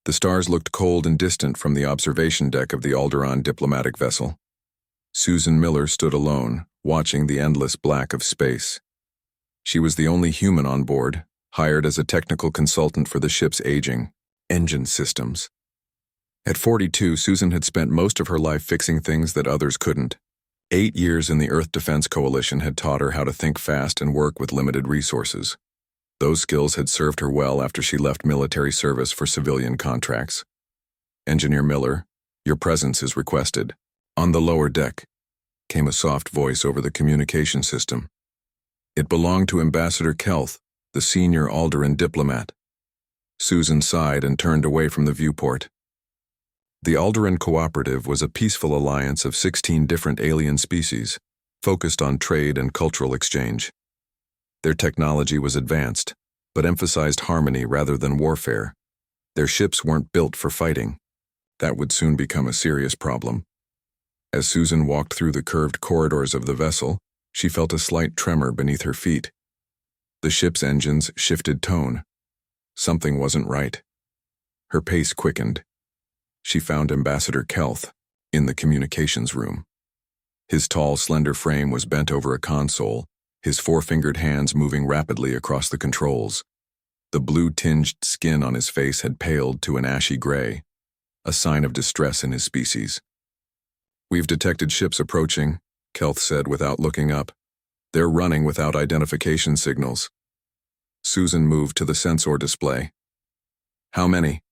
The stars looked cold and distant from the observation deck of the Alderaan diplomatic vessel. Susan Miller stood alone, watching the endless black of space. She was the only human on board, hired as a technical consultant for the ship's aging engine systems. At 42, Susan had spent most of her life fixing things that others couldn't. 8 years in the Earth Defense Coalition had taught her how to think fast and work with limited resources. Those skills had served her well after she left military service for civilian contracts. "Engineer Miller, your presence is requested." On the lower deck came a soft voice over the communication system. It belonged to Ambassador Kelth, the senior Alderaan diplomat. Susan sighed and turned away from the viewport. The Alderaan Cooperative was a peaceful alliance of 16 different alien species, focused on trade and cultural exchange. Their technology was advanced, but emphasized harmony rather than warfare. Their ships weren't built for fighting. That would soon become a serious problem. As Susan walked through the curved corridors of the vessel, she felt a slight tremor beneath her feet. The ship's engines shifted tone. Something wasn't right. Her pace quickened. She found Ambassador Kelth in the communications room. His tall, slender frame was bent over a console, his four-fingered hands moving rapidly across the controls. The blue-tinged skin on his face had paled to an ashy gray, a sign of distress in his species. "We've detected ships approaching," Kelth said without looking up. "They're running without identification signals." Susan moved to the sensor display. "How many?"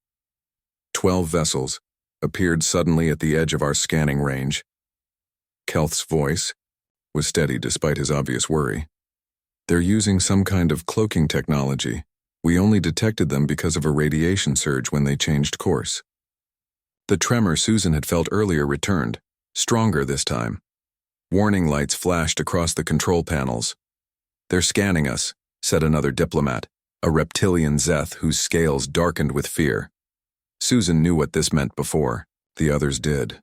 12 vessels appeared suddenly at the edge of our scanning range. Kelth's voice was steady despite his obvious worry. "They're using some kind of cloaking technology. We only detected them because of a radiation surge when they changed course." The tremor Susan had felt earlier returned, stronger this time. Warning lights flashed across the control panels. "They're scanning us," said another diplomat, a reptilian Zeth whose scales darkened with fear. Susan knew what this meant before. The others did.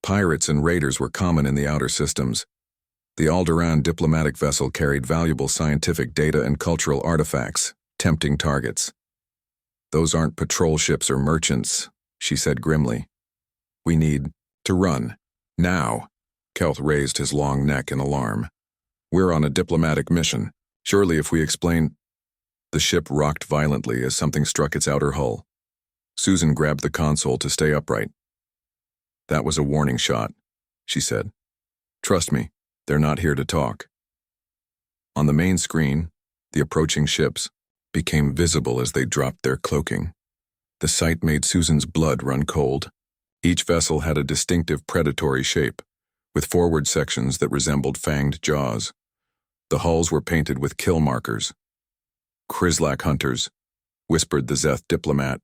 Pirates and raiders were common in the outer systems. The Alderaan diplomatic vessel carried valuable scientific data and cultural artifacts, tempting targets. "Those aren't patrol ships or merchants," she said grimly. "We need to run. Now." Kelth raised his long neck in alarm. "We're on a diplomatic mission. Surely if we explain—" The ship rocked violently as something struck its outer hull. Susan grabbed the console to stay upright. "That was a warning shot," she said. "Trust me, they're not here to talk." On the main screen, the approaching ships became visible as they dropped their cloaking. The sight made Susan's blood run cold. Each vessel had a distinctive predatory shape, with forward sections that resembled fanged jaws. The hulls were painted with kill markers. "Krislak hunters," whispered the Zeth diplomat,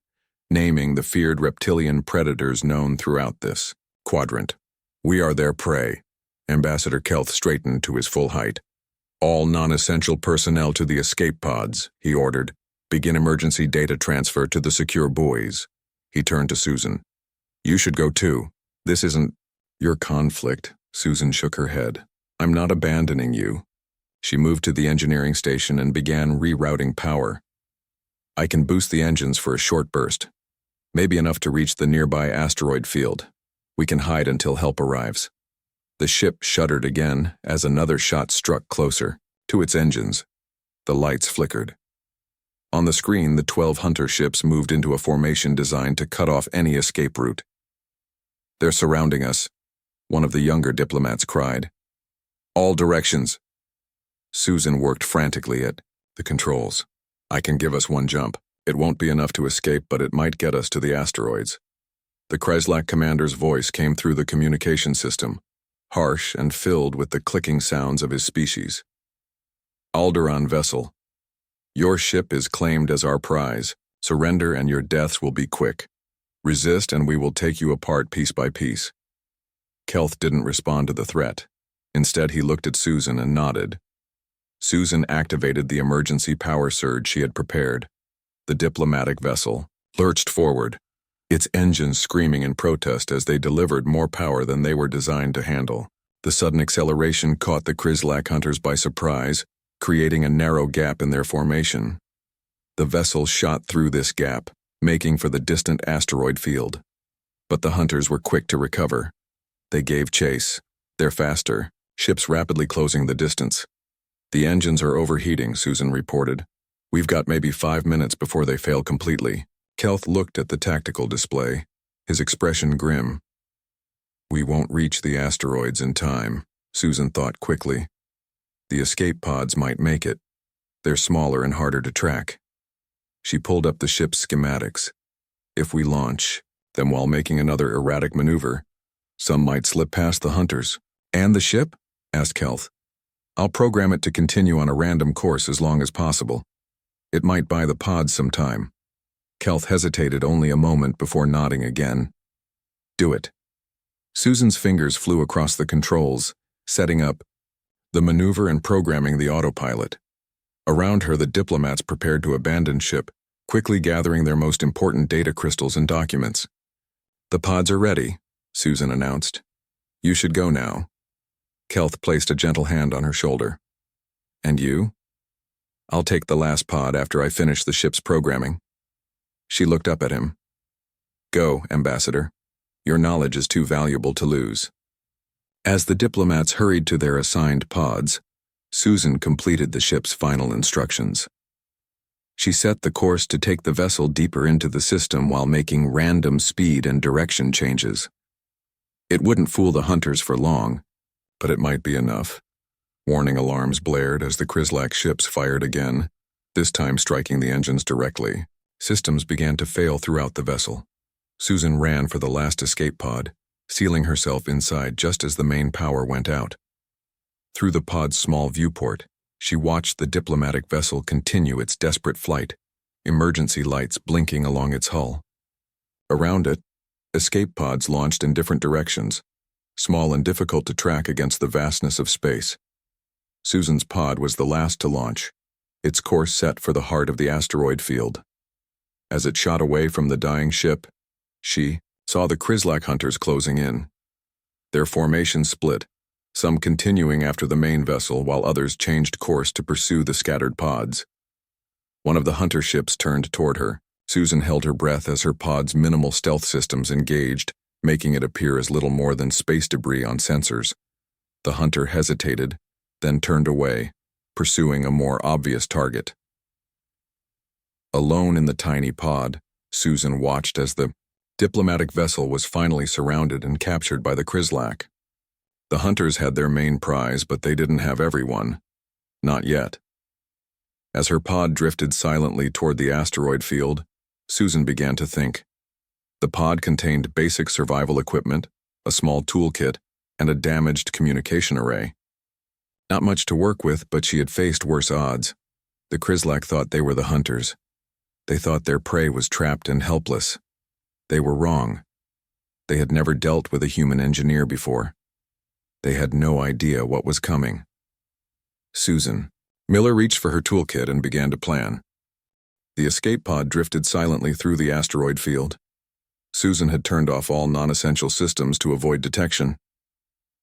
naming the feared reptilian predators known throughout this quadrant. "We are their prey." Ambassador Kelth straightened to his full height. "All non-essential personnel to the escape pods," he ordered. "Begin emergency data transfer to the secure buoys." He turned to Susan. "You should go too. This isn't your conflict." Susan shook her head. "I'm not abandoning you." She moved to the engineering station and began rerouting power. "I can boost the engines for a short burst. Maybe enough to reach the nearby asteroid field. We can hide until help arrives." The ship shuddered again as another shot struck closer to its engines. The lights flickered. On the screen, the 12 hunter ships moved into a formation designed to cut off any escape route. "They're surrounding us," one of the younger diplomats cried. "All directions." Susan worked frantically at the controls. "I can give us one jump. It won't be enough to escape, but it might get us to the asteroids." The Krislak commander's voice came through the communication system, harsh and filled with the clicking sounds of his species. "Alderaan vessel. Your ship is claimed as our prize. Surrender and your deaths will be quick. Resist and we will take you apart piece by piece." Kelth didn't respond to the threat. Instead, he looked at Susan and nodded. Susan activated the emergency power surge she had prepared. The diplomatic vessel lurched forward, its engines screaming in protest as they delivered more power than they were designed to handle. The sudden acceleration caught the Krislak hunters by surprise, creating a narrow gap in their formation. The vessel shot through this gap, making for the distant asteroid field. But the hunters were quick to recover. They gave chase. They're faster, ships rapidly closing the distance. The engines are overheating, Susan reported. We've got maybe 5 minutes before they fail completely. Kelth looked at the tactical display, his expression grim. We won't reach the asteroids in time, Susan thought quickly. The escape pods might make it. They're smaller and harder to track. She pulled up the ship's schematics. If we launch, then while making another erratic maneuver, some might slip past the hunters. And the ship? Asked Kelth. I'll program it to continue on a random course as long as possible. It might buy the pods some time. Kelth hesitated only a moment before nodding again. Do it. Susan's fingers flew across the controls, setting up the maneuver and programming the autopilot. Around her, the diplomats prepared to abandon ship, quickly gathering their most important data crystals and documents. The pods are ready, Susan announced. You should go now. Kelth placed a gentle hand on her shoulder. And you? I'll take the last pod after I finish the ship's programming. She looked up at him. Go, Ambassador. Your knowledge is too valuable to lose. As the diplomats hurried to their assigned pods, Susan completed the ship's final instructions. She set the course to take the vessel deeper into the system while making random speed and direction changes. It wouldn't fool the hunters for long, but it might be enough. Warning alarms blared as the Krislak ships fired again, this time striking the engines directly. Systems began to fail throughout the vessel. Susan ran for the last escape pod, sealing herself inside just as the main power went out. Through the pod's small viewport, she watched the diplomatic vessel continue its desperate flight, emergency lights blinking along its hull. Around it, escape pods launched in different directions, small and difficult to track against the vastness of space. Susan's pod was the last to launch, its course set for the heart of the asteroid field. As it shot away from the dying ship, she saw the Krislak hunters closing in. Their formation split, some continuing after the main vessel while others changed course to pursue the scattered pods. One of the hunter ships turned toward her. Susan held her breath as her pod's minimal stealth systems engaged, making it appear as little more than space debris on sensors. The hunter hesitated, then turned away, pursuing a more obvious target. Alone in the tiny pod, Susan watched as the diplomatic vessel was finally surrounded and captured by the Krislak. The hunters had their main prize, but they didn't have everyone. Not yet. As her pod drifted silently toward the asteroid field, Susan began to think. The pod contained basic survival equipment, a small toolkit, and a damaged communication array. Not much to work with, but she had faced worse odds. The Krislak thought they were the hunters. They thought their prey was trapped and helpless. They were wrong. They had never dealt with a human engineer before. They had no idea what was coming. Susan. Miller reached for her toolkit and began to plan. The escape pod drifted silently through the asteroid field. Susan had turned off all non-essential systems to avoid detection.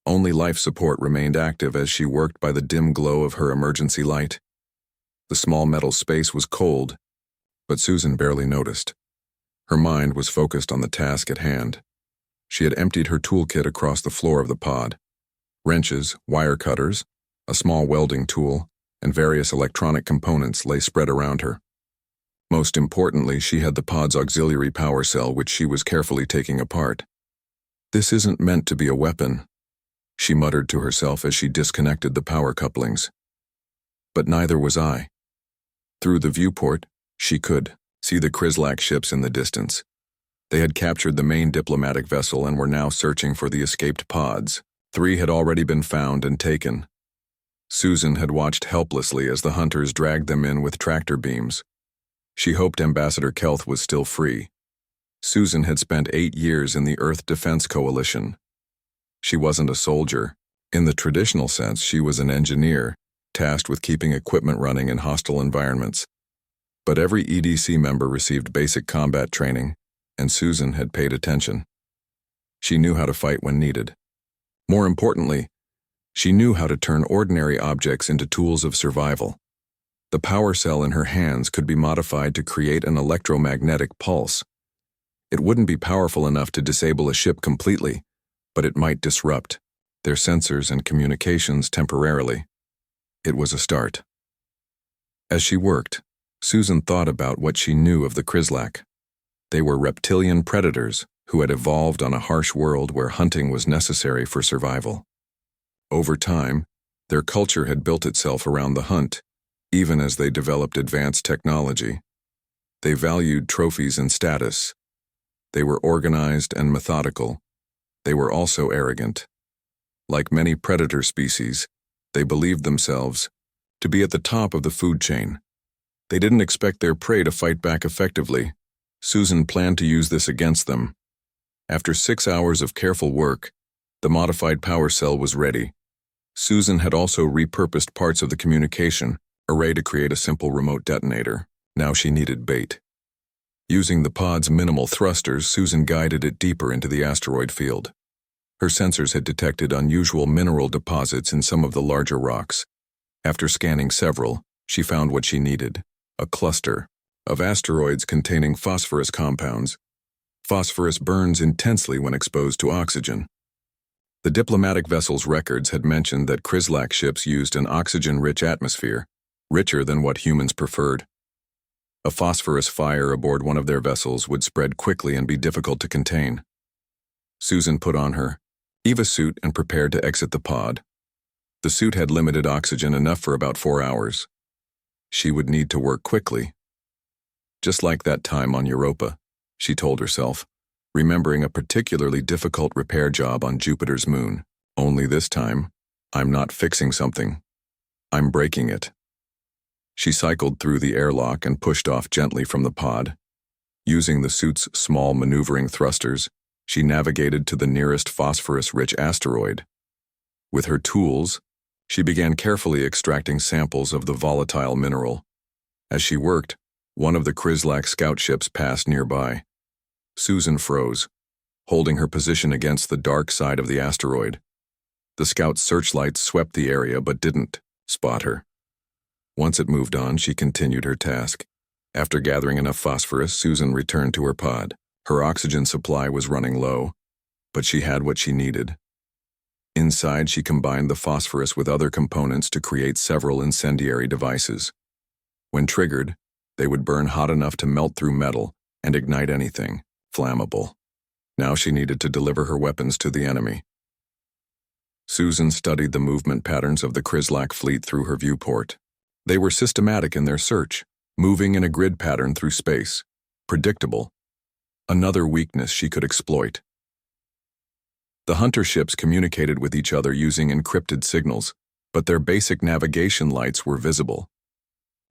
Only life support remained active as she worked by the dim glow of her emergency light. The small metal space was cold, but Susan barely noticed. Her mind was focused on the task at hand. She had emptied her toolkit across the floor of the pod. Wrenches, wire cutters, a small welding tool, and various electronic components lay spread around her. Most importantly, she had the pod's auxiliary power cell, which she was carefully taking apart. This isn't meant to be a weapon, she muttered to herself as she disconnected the power couplings. But neither was I. Through the viewport, she could see the Krislak ships in the distance. They had captured the main diplomatic vessel and were now searching for the escaped pods. 3 had already been found and taken. Susan had watched helplessly as the hunters dragged them in with tractor beams. She hoped Ambassador Kelth was still free. Susan had spent 8 years in the Earth Defense Coalition. She wasn't a soldier. In the traditional sense, she was an engineer, tasked with keeping equipment running in hostile environments. But every EDC member received basic combat training, and Susan had paid attention. She knew how to fight when needed. More importantly, she knew how to turn ordinary objects into tools of survival. The power cell in her hands could be modified to create an electromagnetic pulse. It wouldn't be powerful enough to disable a ship completely, but it might disrupt their sensors and communications temporarily. It was a start. As she worked, Susan thought about what she knew of the Krislak. They were reptilian predators who had evolved on a harsh world where hunting was necessary for survival. Over time, their culture had built itself around the hunt, even as they developed advanced technology. They valued trophies and status. They were organized and methodical. They were also arrogant. Like many predator species, they believed themselves to be at the top of the food chain. They didn't expect their prey to fight back effectively. Susan planned to use this against them. After 6 hours of careful work, the modified power cell was ready. Susan had also repurposed parts of the communication array to create a simple remote detonator. Now she needed bait. Using the pod's minimal thrusters, Susan guided it deeper into the asteroid field. Her sensors had detected unusual mineral deposits in some of the larger rocks. After scanning several, she found what she needed: a cluster of asteroids containing phosphorus compounds. Phosphorus burns intensely when exposed to oxygen. The diplomatic vessel's records had mentioned that Krislak ships used an oxygen-rich atmosphere, richer than what humans preferred. A phosphorus fire aboard one of their vessels would spread quickly and be difficult to contain. Susan put on her EVA suit and prepared to exit the pod. The suit had limited oxygen enough for about 4 hours. She would need to work quickly. Just like that time on Europa, she told herself, remembering a particularly difficult repair job on Jupiter's moon. Only this time, I'm not fixing something. I'm breaking it. She cycled through the airlock and pushed off gently from the pod. Using the suit's small maneuvering thrusters, she navigated to the nearest phosphorus-rich asteroid. With her tools, she began carefully extracting samples of the volatile mineral. As she worked, one of the Krislak scout ships passed nearby. Susan froze, holding her position against the dark side of the asteroid. The scout's searchlights swept the area but didn't spot her. Once it moved on, she continued her task. After gathering enough phosphorus, Susan returned to her pod. Her oxygen supply was running low, but she had what she needed. Inside, she combined the phosphorus with other components to create several incendiary devices. When triggered, they would burn hot enough to melt through metal and ignite anything flammable. Now she needed to deliver her weapons to the enemy. Susan studied the movement patterns of the Krislak fleet through her viewport. They were systematic in their search, moving in a grid pattern through space. Predictable. Another weakness she could exploit. The hunter ships communicated with each other using encrypted signals, but their basic navigation lights were visible.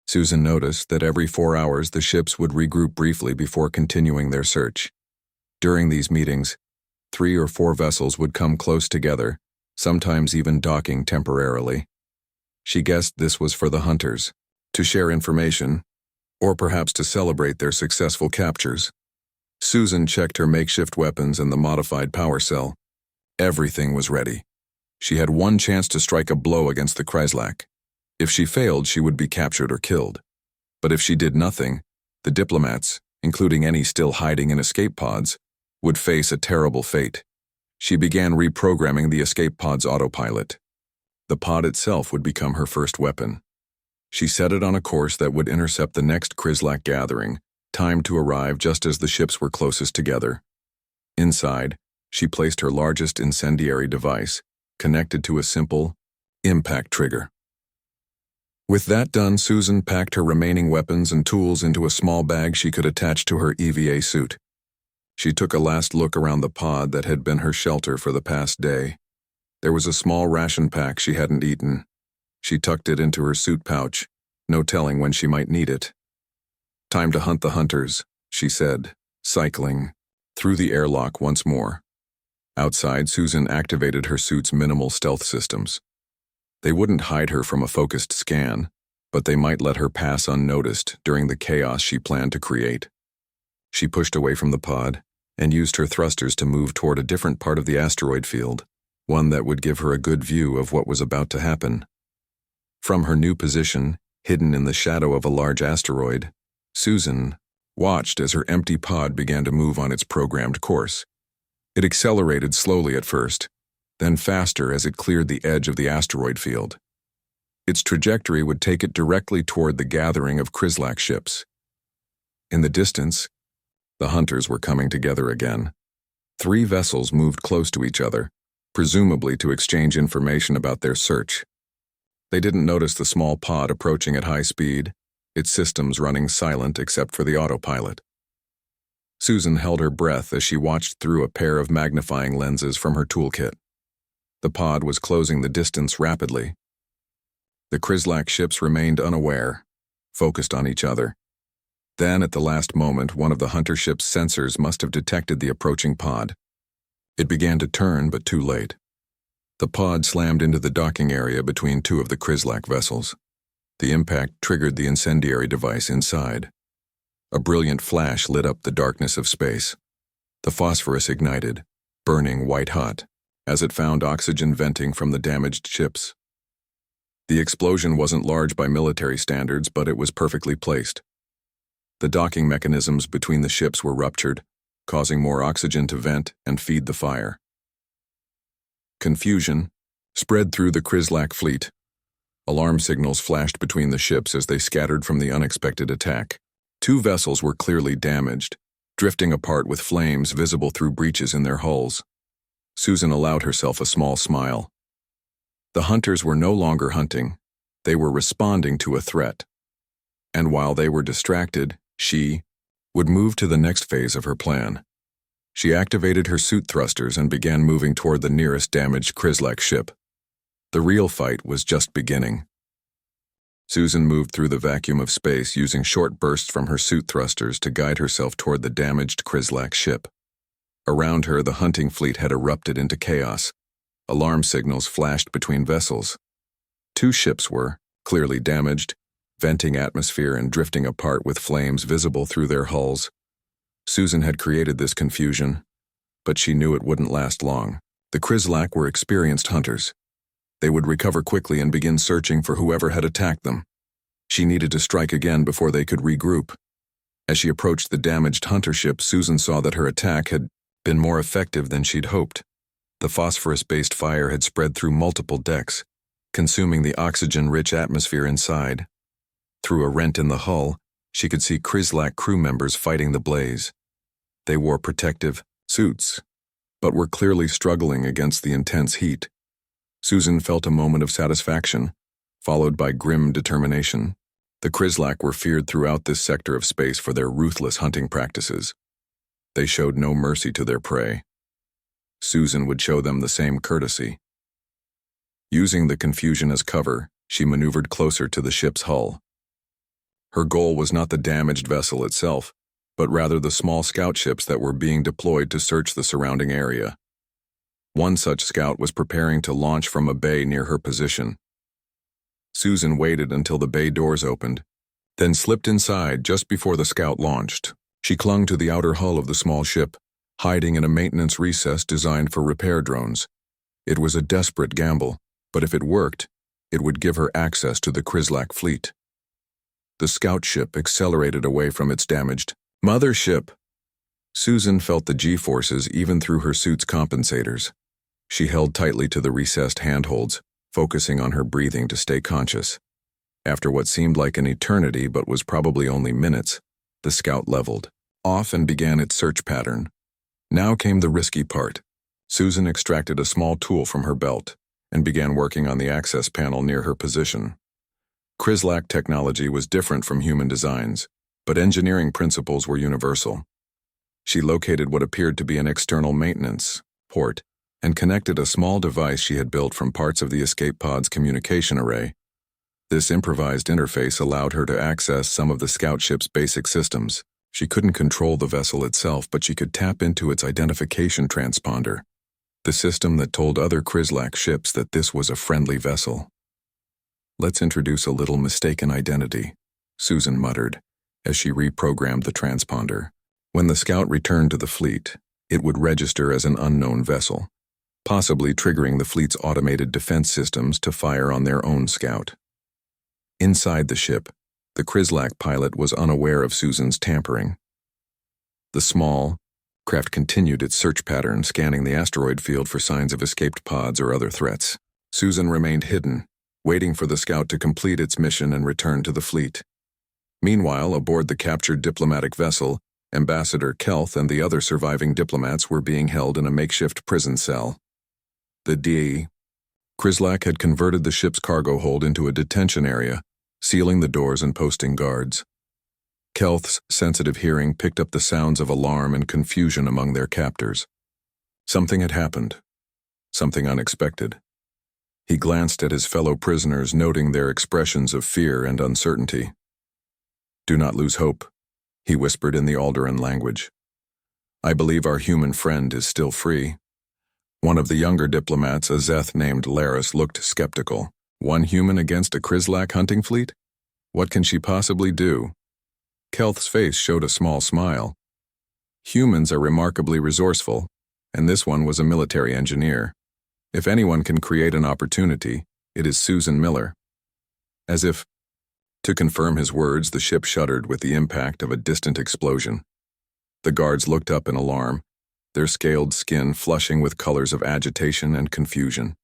Susan noticed that every 4 hours the ships would regroup briefly before continuing their search. During these meetings, 3 or 4 vessels would come close together, sometimes even docking temporarily. She guessed this was for the hunters, to share information, or perhaps to celebrate their successful captures. Susan checked her makeshift weapons and the modified power cell. Everything was ready. She had one chance to strike a blow against the Krislak. If she failed, she would be captured or killed. But if she did nothing, the diplomats, including any still hiding in escape pods, would face a terrible fate. She began reprogramming the escape pod's autopilot. The pod itself would become her first weapon. She set it on a course that would intercept the next Krislak gathering, timed to arrive just as the ships were closest together. Inside, she placed her largest incendiary device, connected to a simple impact trigger. With that done, Susan packed her remaining weapons and tools into a small bag she could attach to her EVA suit. She took a last look around the pod that had been her shelter for the past day. There was a small ration pack she hadn't eaten. She tucked it into her suit pouch, no telling when she might need it. Time to hunt the hunters, she said, cycling through the airlock once more. Outside, Susan activated her suit's minimal stealth systems. They wouldn't hide her from a focused scan, but they might let her pass unnoticed during the chaos she planned to create. She pushed away from the pod and used her thrusters to move toward a different part of the asteroid field, one that would give her a good view of what was about to happen. From her new position, Hidden in the shadow of a large asteroid, Susan watched as her empty pod began to move on its programmed course. It accelerated slowly at first, then faster as it cleared the edge of the asteroid field. Its trajectory would take it directly toward the gathering of Krislak ships. In the distance, the hunters were coming together again. 3 vessels moved close to each other, presumably to exchange information about their search. They didn't notice the small pod approaching at high speed, its systems running silent except for the autopilot. Susan held her breath as she watched through a pair of magnifying lenses from her toolkit. The pod was closing the distance rapidly. The Krislak ships remained unaware, focused on each other. Then, at the last moment, one of the hunter ship's sensors must have detected the approaching pod. It began to turn, but too late. The pod slammed into the docking area between 2 of the Krislak vessels. The impact triggered the incendiary device inside. A brilliant flash lit up the darkness of space. The phosphorus ignited, burning white-hot, as it found oxygen venting from the damaged ships. The explosion wasn't large by military standards, but it was perfectly placed. The docking mechanisms between the ships were ruptured, causing more oxygen to vent and feed the fire. Confusion spread through the Krislak fleet. Alarm signals flashed between the ships as they scattered from the unexpected attack. 2 vessels were clearly damaged, drifting apart with flames visible through breaches in their hulls. Susan allowed herself a small smile. The hunters were no longer hunting. They were responding to a threat. And while they were distracted, she would move to the next phase of her plan. She activated her suit thrusters and began moving toward the nearest damaged Krislak ship. The real fight was just beginning. Susan moved through the vacuum of space using short bursts from her suit thrusters to guide herself toward the damaged Krislak ship. Around her, the hunting fleet had erupted into chaos. Alarm signals flashed between vessels. 2 ships were, clearly damaged, venting atmosphere and drifting apart with flames visible through their hulls. Susan had created this confusion, but she knew it wouldn't last long. The Krislak were experienced hunters. They would recover quickly and begin searching for whoever had attacked them. She needed to strike again before they could regroup. As she approached the damaged hunter ship, Susan saw that her attack had been more effective than she'd hoped. The phosphorus-based fire had spread through multiple decks, consuming the oxygen-rich atmosphere inside. Through a rent in the hull, she could see Krislak crew members fighting the blaze. They wore protective suits, but were clearly struggling against the intense heat. Susan felt a moment of satisfaction, followed by grim determination. The Krislak were feared throughout this sector of space for their ruthless hunting practices. They showed no mercy to their prey. Susan would show them the same courtesy. Using the confusion as cover, she maneuvered closer to the ship's hull. Her goal was not the damaged vessel itself, but rather the small scout ships that were being deployed to search the surrounding area. One such scout was preparing to launch from a bay near her position. Susan waited until the bay doors opened, then slipped inside just before the scout launched. She clung to the outer hull of the small ship, hiding in a maintenance recess designed for repair drones. It was a desperate gamble, but if it worked, it would give her access to the Krislak fleet. The scout ship accelerated away from its damaged mothership. Susan felt the G-forces even through her suit's compensators. She held tightly to the recessed handholds, focusing on her breathing to stay conscious. After what seemed like an eternity but was probably only minutes, the scout leveled off and began its search pattern. Now came the risky part. Susan extracted a small tool from her belt and began working on the access panel near her position. Krislak technology was different from human designs, but engineering principles were universal. She located what appeared to be an external maintenance port and connected a small device she had built from parts of the escape pod's communication array. This improvised interface allowed her to access some of the scout ship's basic systems. She couldn't control the vessel itself, but she could tap into its identification transponder, the system that told other Krislak ships that this was a friendly vessel. "Let's introduce a little mistaken identity," Susan muttered, as she reprogrammed the transponder. When the scout returned to the fleet, it would register as an unknown vessel, possibly triggering the fleet's automated defense systems to fire on their own scout. Inside the ship, the Krislak pilot was unaware of Susan's tampering. The small craft continued its search pattern, scanning the asteroid field for signs of escaped pods or other threats. Susan remained hidden, waiting for the scout to complete its mission and return to the fleet. Meanwhile, aboard the captured diplomatic vessel, Ambassador Kelth and the other surviving diplomats were being held in a makeshift prison cell. The D. Krislak had converted the ship's cargo hold into a detention area, sealing the doors and posting guards. Kelth's sensitive hearing picked up the sounds of alarm and confusion among their captors. Something had happened. Something unexpected. He glanced at his fellow prisoners, noting their expressions of fear and uncertainty. "Do not lose hope," he whispered in the Alderaan language. "I believe our human friend is still free." One of the younger diplomats, a Zeth named Laris, looked skeptical. One human against a Krislak hunting fleet? What can she possibly do? Kelth's face showed a small smile. Humans are remarkably resourceful, and this one was a military engineer. If anyone can create an opportunity, it is Susan Miller. As if to confirm his words, the ship shuddered with the impact of a distant explosion. The guards looked up in alarm, their scaled skin flushing with colors of agitation and confusion.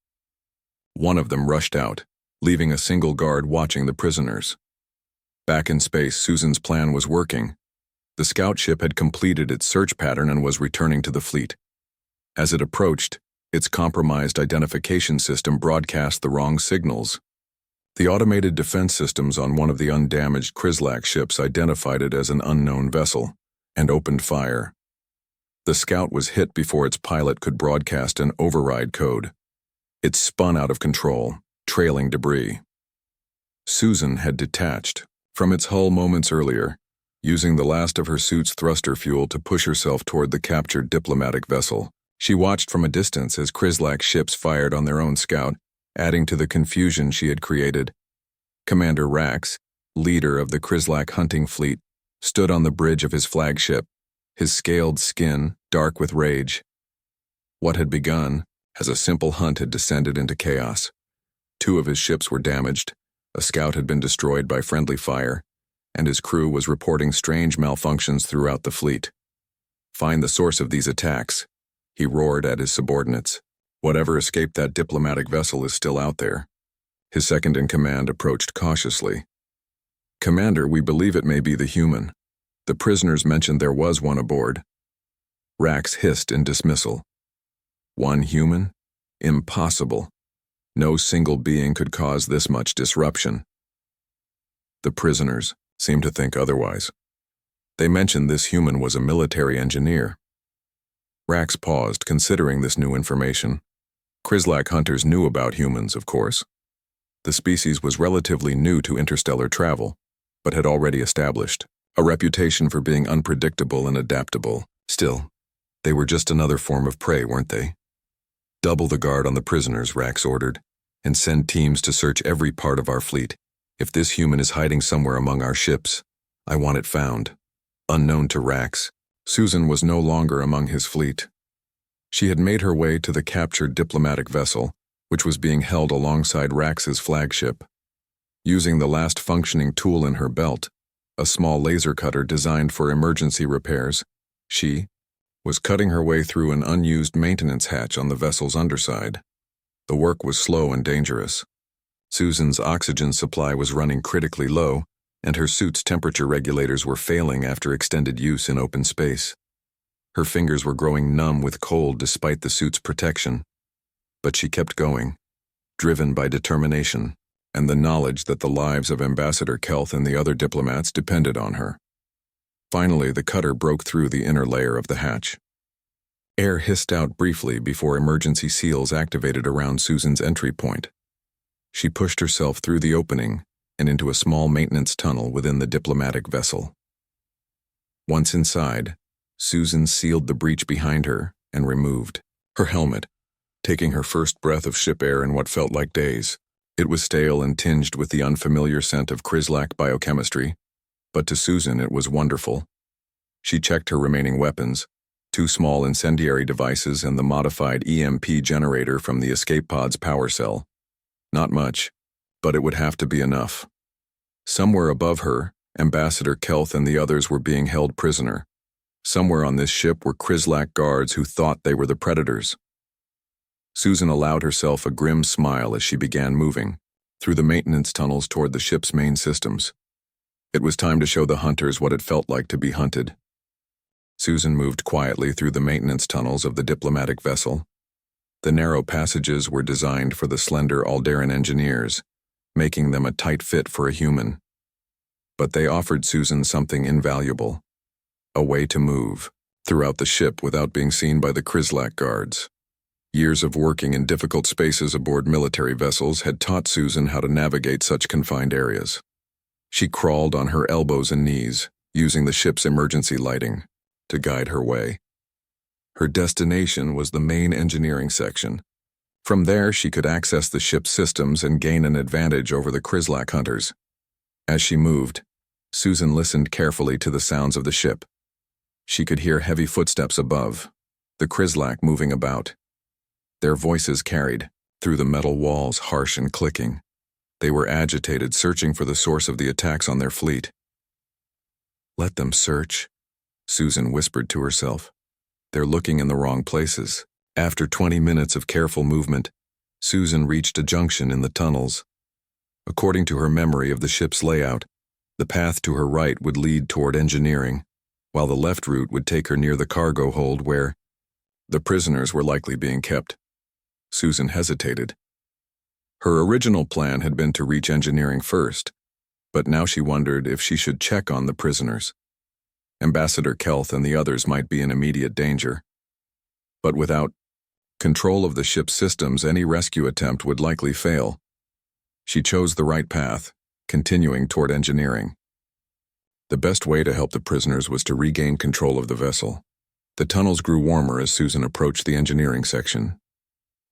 One of them rushed out, leaving a single guard watching the prisoners. Back in space, Susan's plan was working. The scout ship had completed its search pattern and was returning to the fleet. As it approached, its compromised identification system broadcast the wrong signals. The automated defense systems on one of the undamaged Krislak ships identified it as an unknown vessel and opened fire. The scout was hit before its pilot could broadcast an override code. It spun out of control, trailing debris. Susan had detached from its hull moments earlier, using the last of her suit's thruster fuel to push herself toward the captured diplomatic vessel. She watched from a distance as Krislak ships fired on their own scout, adding to the confusion she had created. Commander Rax, leader of the Krislak hunting fleet, stood on the bridge of his flagship, his scaled skin dark with rage. What had begun as a simple hunt had descended into chaos. 2 of his ships were damaged, a scout had been destroyed by friendly fire, and his crew was reporting strange malfunctions throughout the fleet. "Find the source of these attacks," he roared at his subordinates. "Whatever escaped that diplomatic vessel is still out there." His second-in-command approached cautiously. "Commander, we believe it may be the human. The prisoners mentioned there was one aboard." Rax hissed in dismissal. "One human? Impossible. No single being could cause this much disruption." The prisoners seemed to think otherwise. They mentioned this human was a military engineer. Rax paused, considering this new information. Krislak hunters knew about humans, of course. The species was relatively new to interstellar travel, but had already established a reputation for being unpredictable and adaptable. Still, they were just another form of prey, weren't they? "Double the guard on the prisoners," Rax ordered, "and send teams to search every part of our fleet. If this human is hiding somewhere among our ships, I want it found." Unknown to Rax, Susan was no longer among his fleet. She had made her way to the captured diplomatic vessel, which was being held alongside Rax's flagship. Using the last functioning tool in her belt, a small laser cutter designed for emergency repairs, she was cutting her way through an unused maintenance hatch on the vessel's underside. The work was slow and dangerous. Susan's oxygen supply was running critically low, and her suit's temperature regulators were failing after extended use in open space. Her fingers were growing numb with cold despite the suit's protection. But she kept going, driven by determination and the knowledge that the lives of Ambassador Kelth and the other diplomats depended on her. Finally, the cutter broke through the inner layer of the hatch. Air hissed out briefly before emergency seals activated around Susan's entry point. She pushed herself through the opening and into a small maintenance tunnel within the diplomatic vessel. Once inside, Susan sealed the breach behind her and removed her helmet, taking her first breath of ship air in what felt like days. It was stale and tinged with the unfamiliar scent of Krislak biochemistry, but to Susan it was wonderful. She checked her remaining weapons, 2 small incendiary devices and the modified EMP generator from the escape pod's power cell. Not much, but it would have to be enough. Somewhere above her, Ambassador Kelth and the others were being held prisoner. Somewhere on this ship were Krislak guards who thought they were the predators. Susan allowed herself a grim smile as she began moving through the maintenance tunnels toward the ship's main systems. It was time to show the hunters what it felt like to be hunted. Susan moved quietly through the maintenance tunnels of the diplomatic vessel. The narrow passages were designed for the slender Alderan engineers, making them a tight fit for a human. But they offered Susan something invaluable: a way to move throughout the ship without being seen by the Krislak guards. Years of working in difficult spaces aboard military vessels had taught Susan how to navigate such confined areas. She crawled on her elbows and knees, using the ship's emergency lighting to guide her way. Her destination was the main engineering section. From there, she could access the ship's systems and gain an advantage over the Krislak hunters. As she moved, Susan listened carefully to the sounds of the ship. She could hear heavy footsteps above, the Krislak moving about. Their voices carried through the metal walls, harsh and clicking. They were agitated, searching for the source of the attacks on their fleet. "Let them search," Susan whispered to herself. "They're looking in the wrong places." After 20 minutes of careful movement, Susan reached a junction in the tunnels. According to her memory of the ship's layout, the path to her right would lead toward engineering, while the left route would take her near the cargo hold where the prisoners were likely being kept. Susan hesitated. Her original plan had been to reach engineering first, but now she wondered if she should check on the prisoners. Ambassador Kelth and the others might be in immediate danger. But without control of the ship's systems, any rescue attempt would likely fail. She chose the right path, continuing toward engineering. The best way to help the prisoners was to regain control of the vessel. The tunnels grew warmer as Susan approached the engineering section.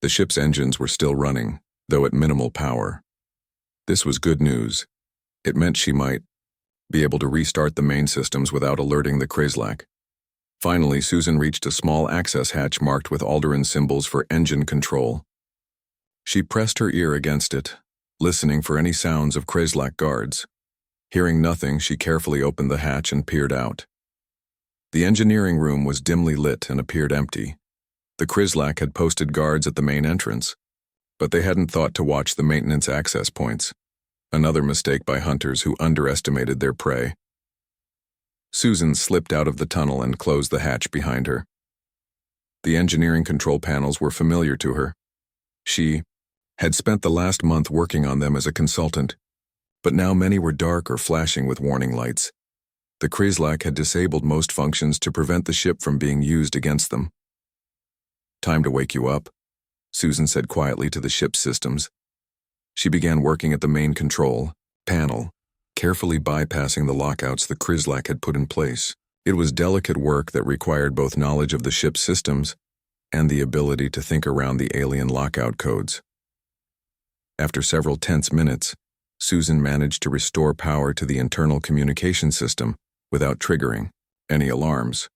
The ship's engines were still running, though at minimal power. This was good news. It meant she might be able to restart the main systems without alerting the Krislak. Finally, Susan reached a small access hatch marked with Alderan symbols for engine control. She pressed her ear against it, listening for any sounds of Krislak guards. Hearing nothing, she carefully opened the hatch and peered out. The engineering room was dimly lit and appeared empty. The Krislak had posted guards at the main entrance, but they hadn't thought to watch the maintenance access points. Another mistake by hunters who underestimated their prey. Susan slipped out of the tunnel and closed the hatch behind her. The engineering control panels were familiar to her. She had spent the last month working on them as a consultant, but now many were dark or flashing with warning lights. The Krislak had disabled most functions to prevent the ship from being used against them. "Time to wake you up," Susan said quietly to the ship's systems. She began working at the main control panel, carefully bypassing the lockouts the Krislak had put in place. It was delicate work that required both knowledge of the ship's systems and the ability to think around the alien lockout codes. After several tense minutes, Susan managed to restore power to the internal communication system without triggering any alarms.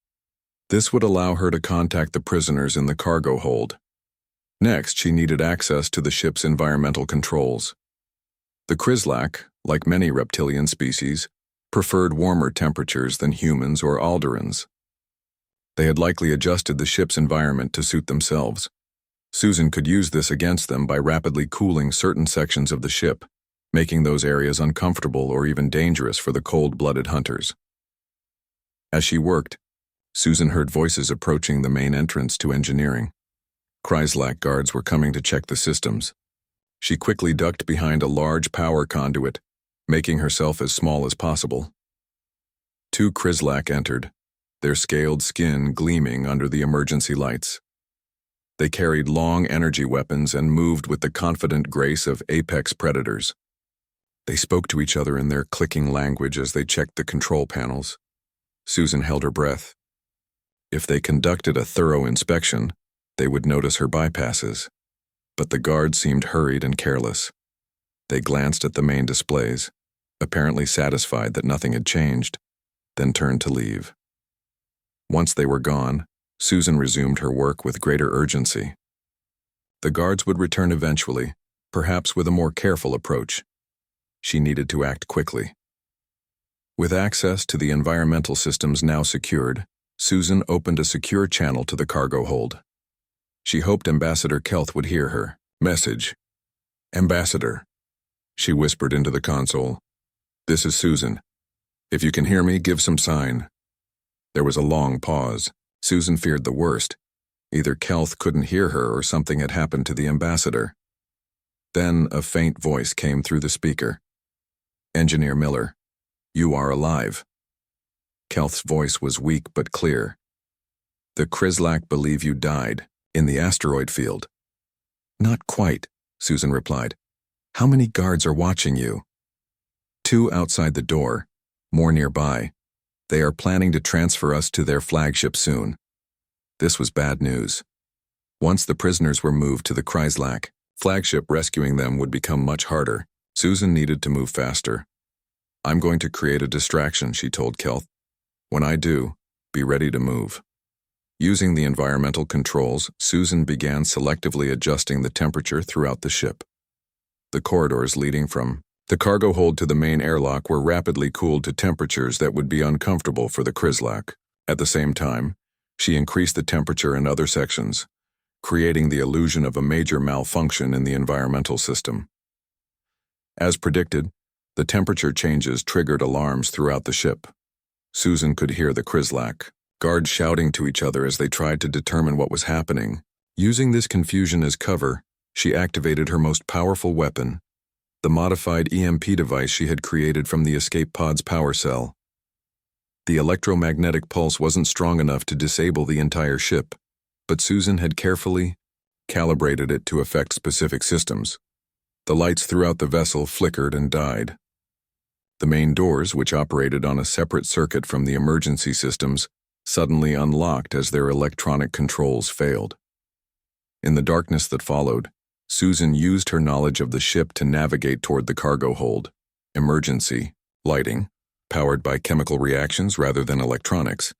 This would allow her to contact the prisoners in the cargo hold. Next, she needed access to the ship's environmental controls. The Krislak, like many reptilian species, preferred warmer temperatures than humans or Alderans. They had likely adjusted the ship's environment to suit themselves. Susan could use this against them by rapidly cooling certain sections of the ship, making those areas uncomfortable or even dangerous for the cold-blooded hunters. As she worked, Susan heard voices approaching the main entrance to engineering. Krislak guards were coming to check the systems. She quickly ducked behind a large power conduit, making herself as small as possible. 2 Krislak entered, their scaled skin gleaming under the emergency lights. They carried long energy weapons and moved with the confident grace of apex predators. They spoke to each other in their clicking language as they checked the control panels. Susan held her breath. If they conducted a thorough inspection, they would notice her bypasses. But the guards seemed hurried and careless. They glanced at the main displays, apparently satisfied that nothing had changed, then turned to leave. Once they were gone, Susan resumed her work with greater urgency. The guards would return eventually, perhaps with a more careful approach. She needed to act quickly. With access to the environmental systems now secured, Susan opened a secure channel to the cargo hold. She hoped Ambassador Kelth would hear her. Message. Ambassador. She whispered into the console. This is Susan. If you can hear me, give some sign. There was a long pause. Susan feared the worst. Either Kelth couldn't hear her or something had happened to the ambassador. Then a faint voice came through the speaker. Engineer Miller, you are alive. Kelth's voice was weak but clear. The Krislak believe you died, in the asteroid field. Not quite, Susan replied. How many guards are watching you? 2 outside the door, more nearby. They are planning to transfer us to their flagship soon. This was bad news. Once the prisoners were moved to the Krislak, flagship rescuing them would become much harder. Susan needed to move faster. I'm going to create a distraction, she told Kelth. When I do, be ready to move. Using the environmental controls, Susan began selectively adjusting the temperature throughout the ship. The corridors leading from the cargo hold to the main airlock were rapidly cooled to temperatures that would be uncomfortable for the Krislak. At the same time, she increased the temperature in other sections, creating the illusion of a major malfunction in the environmental system. As predicted, the temperature changes triggered alarms throughout the ship. Susan could hear the Krislak guards shouting to each other as they tried to determine what was happening. Using this confusion as cover, she activated her most powerful weapon, the modified EMP device she had created from the escape pod's power cell. The electromagnetic pulse wasn't strong enough to disable the entire ship, but Susan had carefully calibrated it to affect specific systems. The lights throughout the vessel flickered and died. The main doors, which operated on a separate circuit from the emergency systems, suddenly unlocked as their electronic controls failed. In the darkness that followed, Susan used her knowledge of the ship to navigate toward the cargo hold. Emergency lighting, powered by chemical reactions rather than electronics,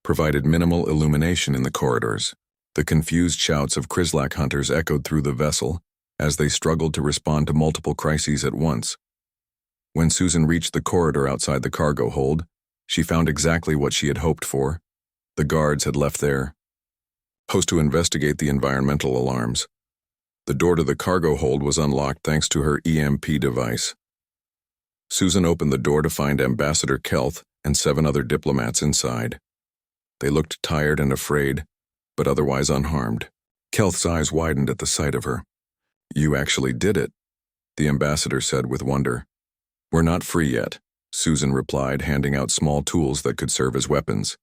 provided minimal illumination in the corridors. The confused shouts of Krislak hunters echoed through the vessel as they struggled to respond to multiple crises at once. When Susan reached the corridor outside the cargo hold, she found exactly what she had hoped for. The guards had left their post to investigate the environmental alarms. The door to the cargo hold was unlocked thanks to her EMP device. Susan opened the door to find Ambassador Kelth and 7 other diplomats inside. They looked tired and afraid, but otherwise unharmed. Kelth's eyes widened at the sight of her. You actually did it, the ambassador said with wonder. We're not free yet, Susan replied, handing out small tools that could serve as weapons.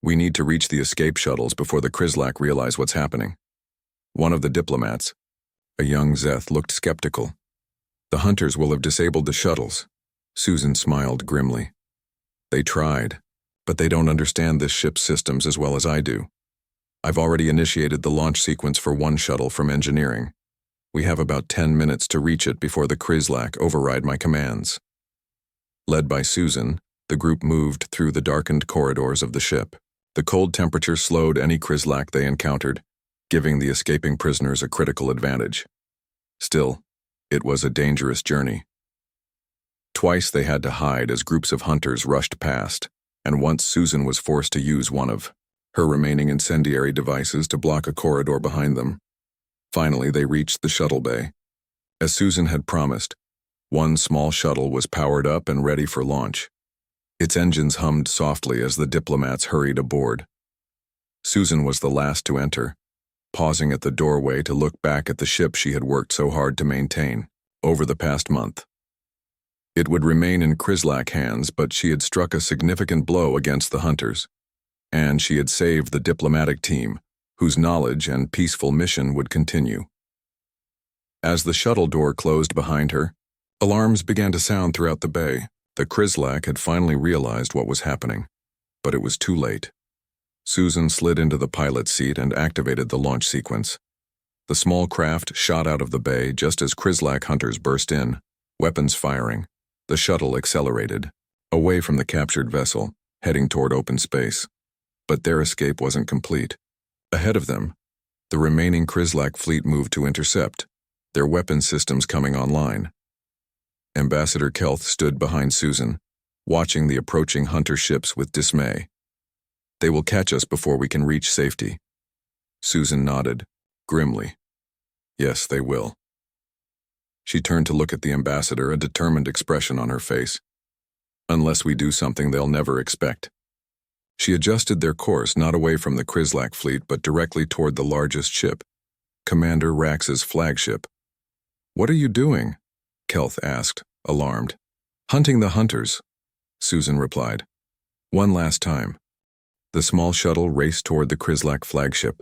We need to reach the escape shuttles before the Krislak realize what's happening. One of the diplomats, a young Zeth, looked skeptical. The hunters will have disabled the shuttles. Susan smiled grimly. They tried, but they don't understand this ship's systems as well as I do. I've already initiated the launch sequence for one shuttle from engineering. We have about 10 minutes to reach it before the Krislak override my commands. Led by Susan, the group moved through the darkened corridors of the ship. The cold temperature slowed any Krislak they encountered, giving the escaping prisoners a critical advantage. Still, it was a dangerous journey. Twice they had to hide as groups of hunters rushed past, and once Susan was forced to use one of her remaining incendiary devices to block a corridor behind them. Finally, they reached the shuttle bay. As Susan had promised, one small shuttle was powered up and ready for launch. Its engines hummed softly as the diplomats hurried aboard. Susan was the last to enter, pausing at the doorway to look back at the ship she had worked so hard to maintain over the past month. It would remain in Krislak hands, but she had struck a significant blow against the hunters, and she had saved the diplomatic team, whose knowledge and peaceful mission would continue. As the shuttle door closed behind her, alarms began to sound throughout the bay. The Krislak had finally realized what was happening, but it was too late. Susan slid into the pilot's seat and activated the launch sequence. The small craft shot out of the bay just as Krislak hunters burst in, weapons firing. The shuttle accelerated, away from the captured vessel, heading toward open space. But their escape wasn't complete. Ahead of them, the remaining Krislak fleet moved to intercept, their weapon systems coming online. Ambassador Kelth stood behind Susan, watching the approaching hunter ships with dismay. They will catch us before we can reach safety. Susan nodded, grimly. Yes, they will. She turned to look at the ambassador, a determined expression on her face. Unless we do something they'll never expect. She adjusted their course not away from the Krislak fleet but directly toward the largest ship, Commander Rax's flagship. What are you doing? Kelth asked, alarmed. Hunting the hunters, Susan replied. One last time. The small shuttle raced toward the Krislak flagship.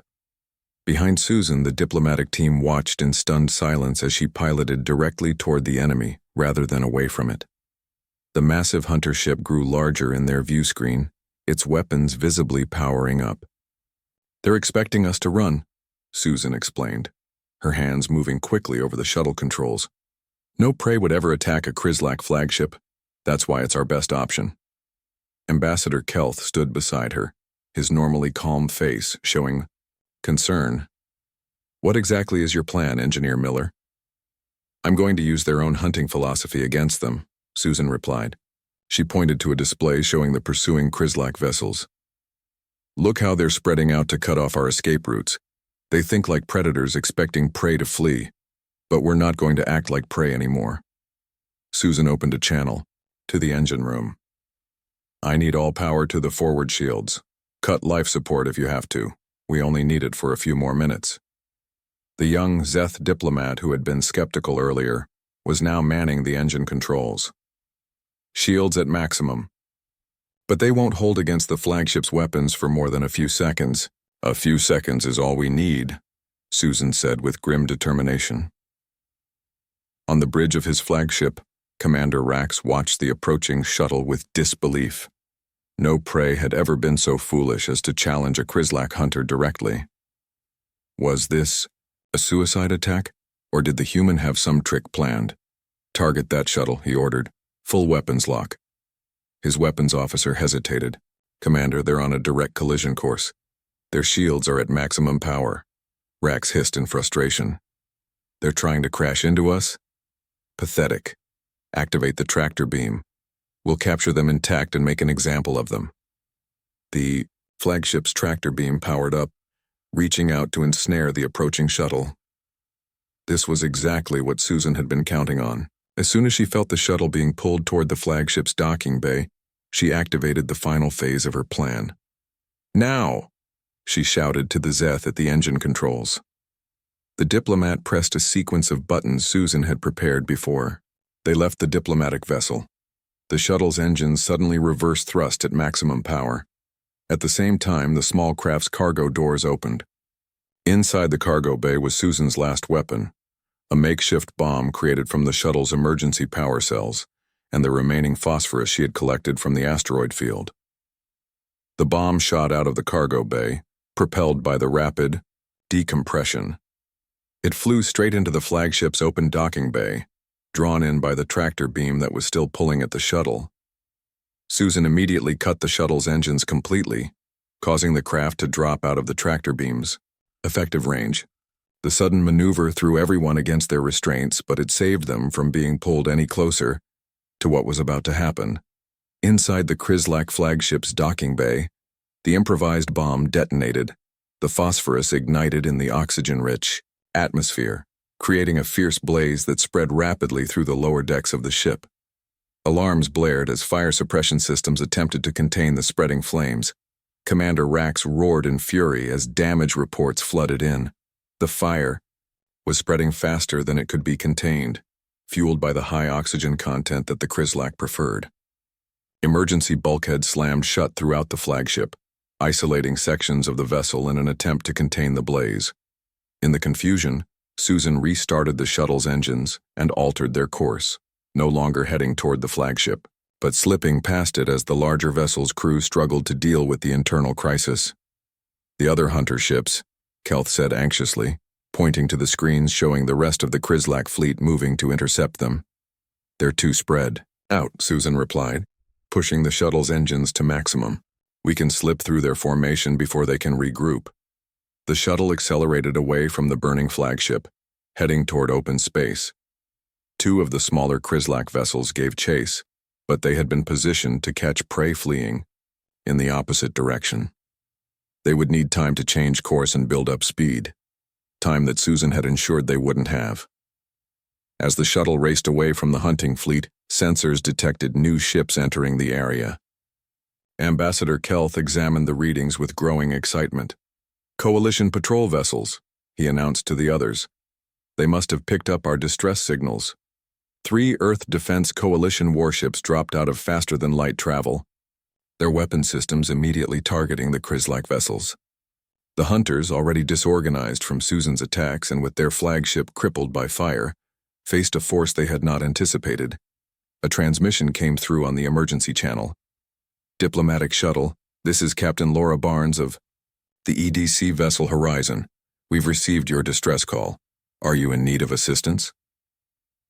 Behind Susan, the diplomatic team watched in stunned silence as she piloted directly toward the enemy rather than away from it. The massive hunter ship grew larger in their view screen, its weapons visibly powering up. They're expecting us to run, Susan explained, her hands moving quickly over the shuttle controls. No prey would ever attack a Krislak flagship. That's why it's our best option. Ambassador Kelth stood beside her, his normally calm face showing concern. What exactly is your plan, Engineer Miller? I'm going to use their own hunting philosophy against them, Susan replied. She pointed to a display showing the pursuing Krislak vessels. Look how they're spreading out to cut off our escape routes. They think like predators expecting prey to flee, but we're not going to act like prey anymore. Susan opened a channel to the engine room. I need all power to the forward shields. Cut life support if you have to. We only need it for a few more minutes. The young Zeth diplomat who had been skeptical earlier was now manning the engine controls. Shields at maximum. But they won't hold against the flagship's weapons for more than a few seconds. A few seconds is all we need, Susan said with grim determination. On the bridge of his flagship, Commander Rax watched the approaching shuttle with disbelief. No prey had ever been so foolish as to challenge a Krislak hunter directly. Was this a suicide attack, or did the human have some trick planned? Target that shuttle, he ordered. Full weapons lock. His weapons officer hesitated. Commander, they're on a direct collision course. Their shields are at maximum power. Rax hissed in frustration. They're trying to crash into us? Pathetic. Activate the tractor beam. We'll capture them intact and make an example of them. The flagship's tractor beam powered up, reaching out to ensnare the approaching shuttle. This was exactly what Susan had been counting on. As soon as she felt the shuttle being pulled toward the flagship's docking bay, she activated the final phase of her plan. Now! She shouted to the Zeth at the engine controls. The diplomat pressed a sequence of buttons Susan had prepared before. They left the diplomatic vessel. The shuttle's engines suddenly reverse thrust at maximum power. At the same time, the small craft's cargo doors opened. Inside the cargo bay was Susan's last weapon, a makeshift bomb created from the shuttle's emergency power cells and the remaining phosphorus she had collected from the asteroid field. The bomb shot out of the cargo bay, propelled by the rapid decompression. It flew straight into the flagship's open docking bay, drawn in by the tractor beam that was still pulling at the shuttle. Susan immediately cut the shuttle's engines completely, causing the craft to drop out of the tractor beams. Effective range. The sudden maneuver threw everyone against their restraints, but it saved them from being pulled any closer to what was about to happen. Inside the Krislak flagship's docking bay, the improvised bomb detonated. The phosphorus ignited in the oxygen-rich atmosphere, creating a fierce blaze that spread rapidly through the lower decks of the ship. Alarms blared as fire suppression systems attempted to contain the spreading flames. Commander Rax roared in fury as damage reports flooded in. The fire was spreading faster than it could be contained, fueled by the high oxygen content that the Krislak preferred. Emergency bulkheads slammed shut throughout the flagship, isolating sections of the vessel in an attempt to contain the blaze. In the confusion, Susan restarted the shuttle's engines and altered their course, no longer heading toward the flagship, but slipping past it as the larger vessel's crew struggled to deal with the internal crisis. The other hunter ships, Kelth said anxiously, pointing to the screens showing the rest of the Krislak fleet moving to intercept them. They're too spread out, Susan replied, pushing the shuttle's engines to maximum. We can slip through their formation before they can regroup. The shuttle accelerated away from the burning flagship, heading toward open space. Two of the smaller Krislak vessels gave chase, but they had been positioned to catch prey fleeing in the opposite direction. They would need time to change course and build up speed, time that Susan had ensured they wouldn't have. As the shuttle raced away from the hunting fleet, sensors detected new ships entering the area. Ambassador Kelth examined the readings with growing excitement. "Coalition patrol vessels," he announced to the others. "They must have picked up our distress signals." 3 Earth Defense Coalition warships dropped out of faster-than-light travel, their weapon systems immediately targeting the Krislak vessels. The hunters, already disorganized from Susan's attacks and with their flagship crippled by fire, faced a force they had not anticipated. A transmission came through on the emergency channel. "Diplomatic shuttle, this is Captain Laura Barnes of the EDC vessel Horizon. We've received your distress call. Are you in need of assistance?"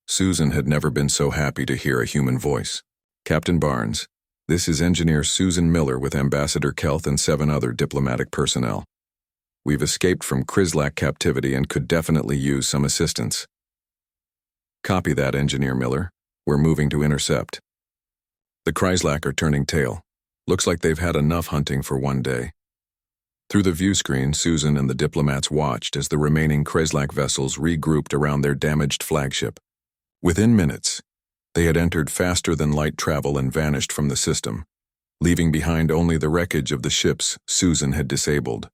Susan had never been so happy to hear a human voice. "Captain Barnes, this is Engineer Susan Miller with Ambassador Kelth and 7 other diplomatic personnel. We've escaped from Krislak captivity and could definitely use some assistance." "Copy that, Engineer Miller. We're moving to intercept." "The Krislak are turning tail. Looks like they've had enough hunting for one day." Through the view screen, Susan and the diplomats watched as the remaining Krislak vessels regrouped around their damaged flagship. Within minutes, they had entered faster-than-light travel and vanished from the system, leaving behind only the wreckage of the ships Susan had disabled.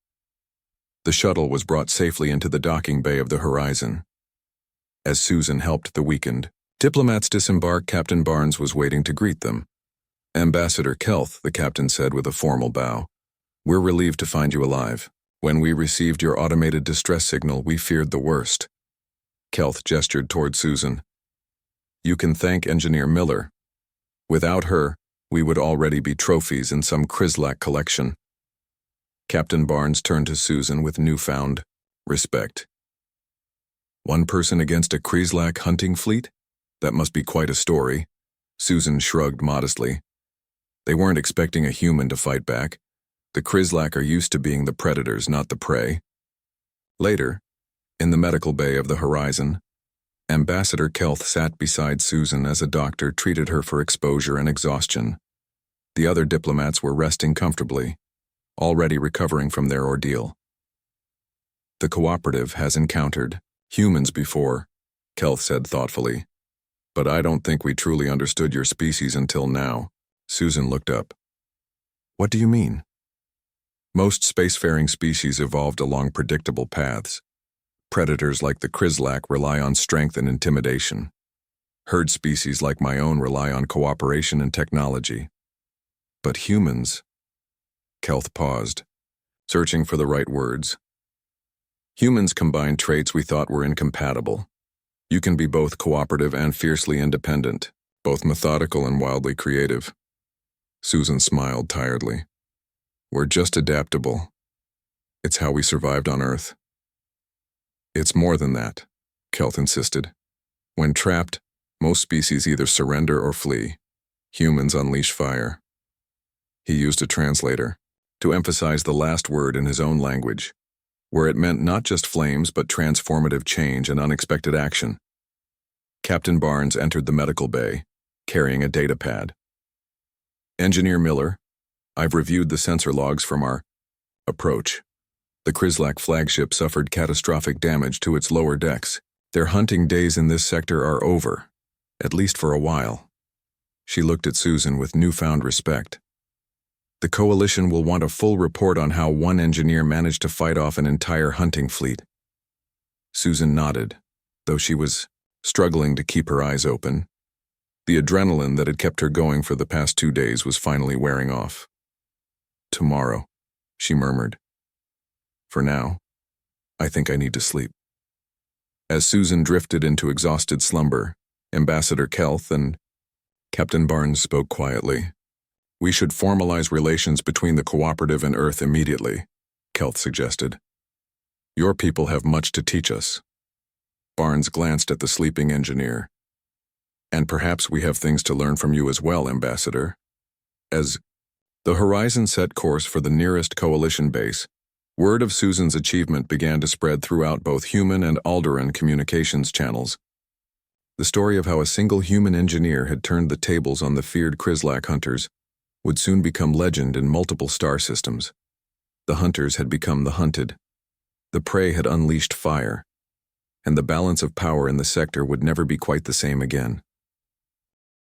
The shuttle was brought safely into the docking bay of the Horizon. As Susan helped the weakened diplomats disembark, Captain Barnes was waiting to greet them. "Ambassador Kelth," the captain said with a formal bow, "we're relieved to find you alive. When we received your automated distress signal, we feared the worst." Kelth gestured toward Susan. "You can thank Engineer Miller. Without her, we would already be trophies in some Krislak collection." Captain Barnes turned to Susan with newfound respect. "One person against a Krislak hunting fleet? That must be quite a story." Susan shrugged modestly. They weren't expecting a human to fight back. The Krislak are used to being the predators, not the prey. Later, in the medical bay of the Horizon, Ambassador Kelth sat beside Susan as a doctor treated her for exposure and exhaustion. The other diplomats were resting comfortably, already recovering from their ordeal. "The cooperative has encountered humans before," Kelth said thoughtfully. "But I don't think we truly understood your species until now." Susan looked up. "What do you mean?" "Most spacefaring species evolved along predictable paths. Predators like the Krislak rely on strength and intimidation. Herd species like my own rely on cooperation and technology. But humans..." Kelth paused, searching for the right words. "Humans combine traits we thought were incompatible. You can be both cooperative and fiercely independent, both methodical and wildly creative." Susan smiled tiredly. "We're just adaptable. It's how we survived on Earth." "It's more than that," Kelth insisted. "When trapped, most species either surrender or flee. Humans unleash fire." He used a translator to emphasize the last word in his own language, where it meant not just flames but transformative change and unexpected action. Captain Barnes entered the medical bay, carrying a data pad. "Engineer Miller, I've reviewed the sensor logs from our approach. The Krislak flagship suffered catastrophic damage to its lower decks. Their hunting days in this sector are over, at least for a while." She looked at Susan with newfound respect. "The Coalition will want a full report on how one engineer managed to fight off an entire hunting fleet." Susan nodded, though she was struggling to keep her eyes open. The adrenaline that had kept her going for the past 2 days was finally wearing off. "Tomorrow," she murmured. "For now, I think I need to sleep." As Susan drifted into exhausted slumber, Ambassador Kelth and Captain Barnes spoke quietly. "We should formalize relations between the cooperative and Earth immediately," Kelth suggested. "Your people have much to teach us." Barnes glanced at the sleeping engineer. "And perhaps we have things to learn from you as well, Ambassador." As the Horizon set course for the nearest Coalition base, word of Susan's achievement began to spread throughout both human and Alderaan communications channels. The story of how a single human engineer had turned the tables on the feared Krislak hunters would soon become legend in multiple star systems. The hunters had become the hunted. The prey had unleashed fire, and the balance of power in the sector would never be quite the same again.